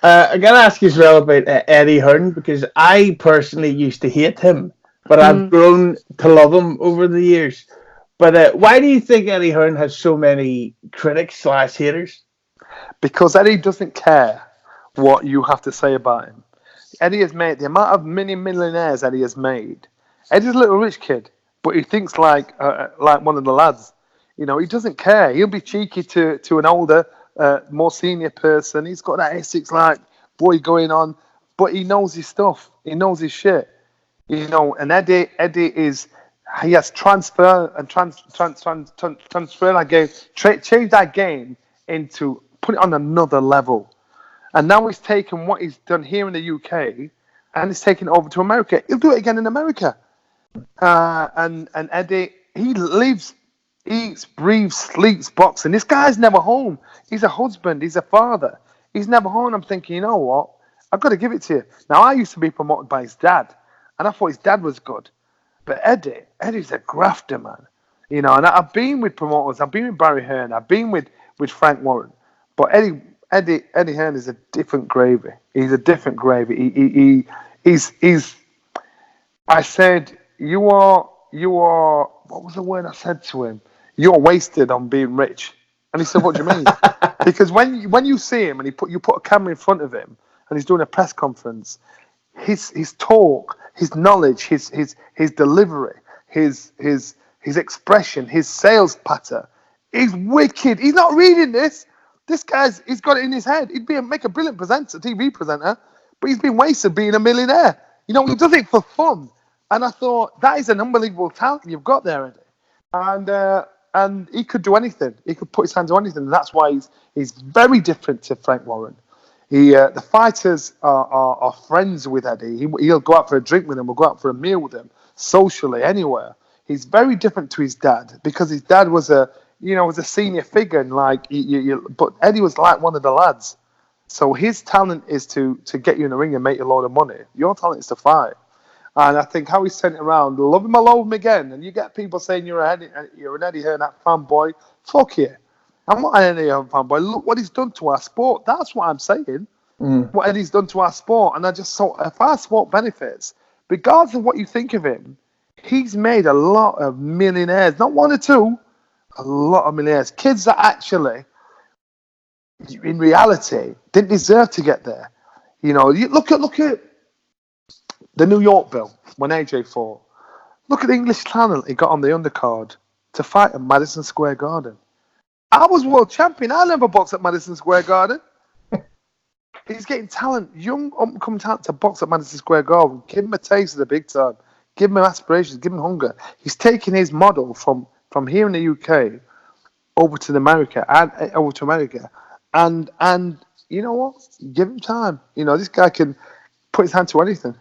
I gotta ask you as well about Eddie Hearn because I personally used to hate him, but I've Mm, grown to love him over the years. But why do you think Eddie Hearn has so many critics slash haters? because Eddie doesn't care what you have to say about him. Eddie has made the amount of mini millionaires Eddie has made. Eddie's a little rich kid, but he thinks like one of the lads. You know, he doesn't care. He'll be cheeky to an older, more senior person. He's got that Essex like boy going on, but he knows his stuff. He knows his shit. You know, and Eddie is he has transfer and transfer that game, change that game into put it on another level. And now he's taken what he's done here in the UK and he's taken it over to America. He'll do it again in America. And Eddie, he lives, eats, breathes, sleeps boxing. This guy's never home. He's a husband. He's a father. He's never home. I'm thinking, you know what? I've got to give it to you. Now, I used to be promoted by his dad, and I thought his dad was good. But Eddie's a grafter, man. You know, and I've been with promoters. I've been with Barry Hearn. I've been with Frank Warren. But Eddie Hearn is a different gravy. He's a different gravy. He's. I said, you are. What was the word I said to him? You're wasted on being rich. And he said, what do you mean? Because when you see him and you put a camera in front of him and he's doing a press conference, his talk, his knowledge, his delivery, his expression, his sales patter, he's wicked. He's not reading this. He's got it in his head. Make a brilliant presenter, TV presenter, but he's been wasted being a millionaire. You know, he does it for fun. And I thought that is an unbelievable talent you've got there, Eddie. And he could do anything. He could put his hand to anything. And that's why he's very different to Frank Warren. The fighters are friends with Eddie. He'll go out for a drink with him. We'll go out for a meal with him, socially, anywhere. He's very different to his dad because his dad was a senior figure, and but Eddie was like one of the lads. So his talent is to get you in the ring and make you a load of money. Your talent is to fight. And I think how he's turned it around, love him or love him again. And you get people saying you're an Eddie Hearn fanboy. Fuck you. I'm not an Eddie Hearn fanboy. Look what he's done to our sport. That's what I'm saying. Mm. What Eddie's done to our sport. And I just thought, if our sport benefits, regardless of what you think of him, he's made a lot of millionaires. Not one or two, a lot of millionaires. Kids that actually, in reality, didn't deserve to get there. You know, you look at the New York Bill when AJ fought. Look at the English talent he got on the undercard to fight at Madison Square Garden. I was world champion. I never boxed at Madison Square Garden. He's getting talent, young up-and-coming talent to box at Madison Square Garden. Give him a taste of the big time. Give him aspirations. Give him hunger. He's taking his model from here in the UK over to America and you know what? Give him time. You know, this guy can put his hand to anything.